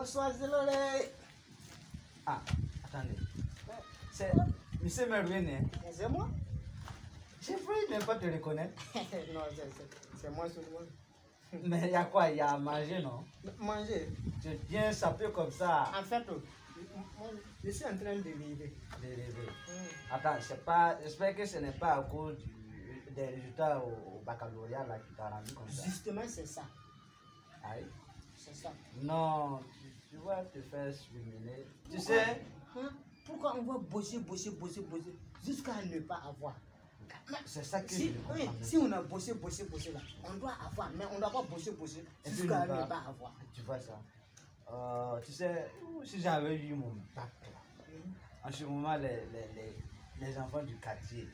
Bonsoir, Zéloré. Ah, attendez. C'est Monsieur Mervin. C'est moi? J'ai failli ne pas te reconnaître. Non, c'est moi seulement. Mais il y a quoi? Il y a à manger, non? Manger? Tu viens sapé comme ça. En fait, je suis en train de rêver. Attends, j'espère que ce n'est pas à cause des résultats au baccalauréat là, qui t'a rendu comme ça. Justement, c'est ça. Aïe. C'est ça. Non, tu vas te faire swiminer. Tu sais? Hein? Pourquoi on va bosser jusqu'à ne pas avoir? C'est ça que si, je comprends. Oui, si on a bossé là, on doit avoir, mais on ne doit pas bosser jusqu'à ne pas avoir. Tu vois ça? Tu sais, si j'avais eu mon bac là, en ce moment, les enfants du quartier,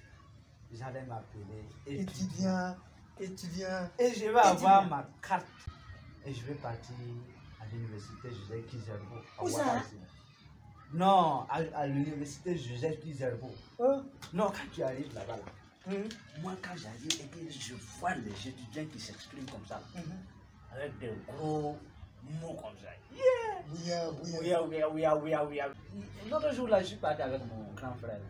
ils allaient m'appeler étudiant. Et je vais avoir ma carte et je vais partir à l'université Joseph Kizerbo. Où ça? Non, à l'université Joseph Kizerbo. Oh. Non, quand tu arrives là-bas, moi quand j'arrive et que je vois les étudiants qui s'expriment comme ça, avec des gros mots comme ça. Yeah. L'autre jour là, je suis parti avec mon grand frère.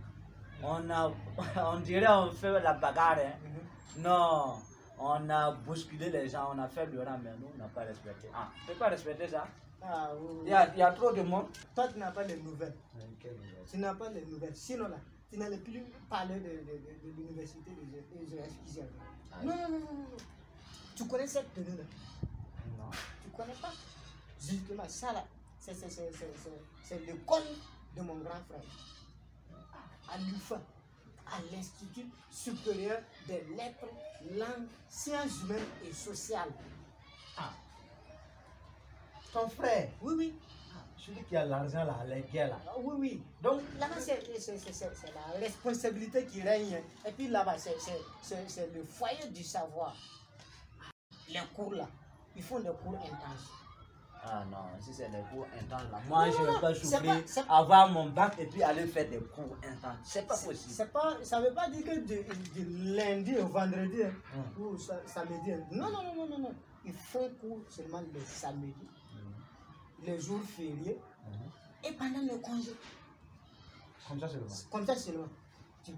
On dirait on fait la bagarre. Hein. Non, on a bousculé les gens, on a fait le rang, mais nous, on n'a pas respecté. Ah, tu peux pas respecter ça? Ah, oui. Il y a trop de monde. Toi, tu n'as pas les nouvelles. Quelle nouvelle? Tu n'as pas les nouvelles. Sinon, là, tu n'allais plus parler de l'université de Joseph Kizerbo. Non. Tu connais cette tenue-là? Non. Tu connais pas? Justement, ça là, c'est l'école de mon grand frère. À l'UFA, à l'Institut supérieur des lettres, langues, sciences humaines et sociales. Ah. Ton frère? Oui. Celui qui a l'argent là, les gars là. Oui. Donc là-bas, c'est la responsabilité qui règne. Et puis là-bas, c'est le foyer du savoir. Les cours là, ils font des cours intenses. Ah non, si c'est des cours intenses là, moi je ne vais pas souffrir avoir mon bac et puis aller faire des cours intenses. C'est pas possible. Ça ne veut pas dire que de lundi au vendredi ou samedi. Non. Ils font cours seulement le samedi, les jours fériés et pendant le congé. Comme ça seulement. Tu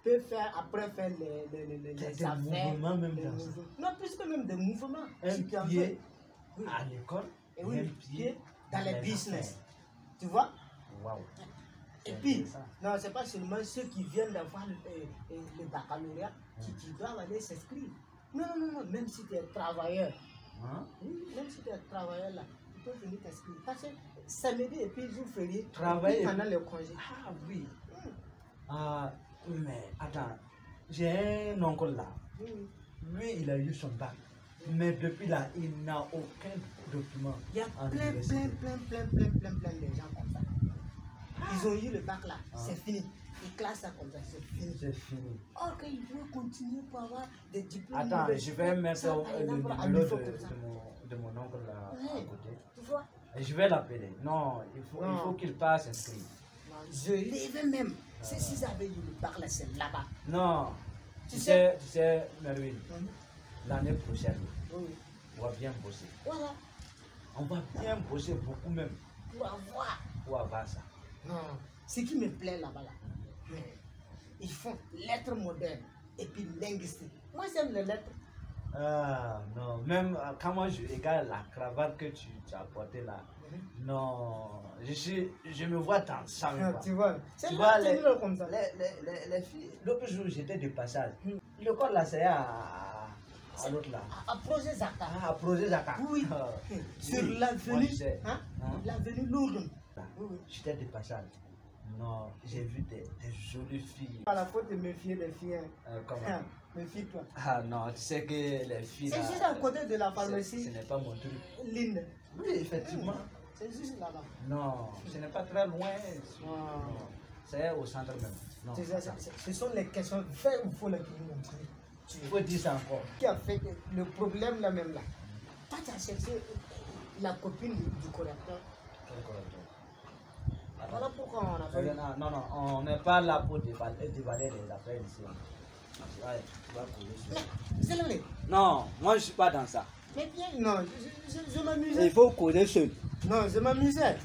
peux après faire les affaires. Mouvements même non, plus que même des mouvements. Un pied à l'école. Et oui, pied dans les business. Tu vois? Wow. Et puis, non, c'est pas seulement ceux qui viennent d'avoir le baccalauréat qui doivent aller s'inscrire. Non, même si tu es travailleur. Oui, même si tu es travailleur là, tu peux venir t'inscrire. Parce que samedi et puis jour férié, travailler pendant le congé. Ah oui. Mais attends, j'ai un oncle là. Lui, il a eu son bac. Mais depuis là, il n'a aucun document. Il y a plein de gens comme ça. Ils ont eu le bac là, c'est fini. Ils classent ça comme ça, c'est fini. C'est fini. Or qu'ils veulent continuer pour avoir des diplômes. Attends, je vais mettre le numéro de mon oncle là à côté. Tu vois? Et je vais l'appeler. Non, il faut qu'il passe inscrit. Je rêvais même. S'ils avaient eu le bac là, c'est là-bas. Non. Tu sais, Mervin, l'année prochaine, on va bien bosser. Voilà. On va bien bosser beaucoup même. Pour avoir ça. Non. Ce qui me plaît là-bas, ils font lettres modernes et puis linguistique. Moi, j'aime les lettres. Ah non, même quand moi je regarde la cravate que tu as portée là, non, je me vois dans ça. Tu vois, comme ça. Les filles, l'autre jour j'étais de passage. Le corps là c'est à l'autre là. À Projet Zaka. À Projet Zaka. Oui. Sur l'avenue. L'avenue Lourdes. J'étais de passage. Non, j'ai vu des jolies filles. Pas la faute de méfier les filles. Comment? Méfie-toi. Ah non, tu sais que les filles. C'est juste à côté de la pharmacie. Ce n'est pas mon truc. Linde. Oui, effectivement. C'est juste là-bas. Non, ce n'est pas très loin. C'est au centre même. Non, ce sont les questions vraies ou fausses qui nous montrent. Il faut dire ça encore. Qui a fait le problème là même là? Toi, tu as cherché la copine du correcteur. Quel correcteur? Voilà pourquoi on a fait. Non, on n'est pas là pour dévaler les affaires ici. Ouais, tu vas courir seul. Non, moi je suis pas dans ça. Mais bien, non, je m'amuse. Il faut courir seul. Non, je m'amusais.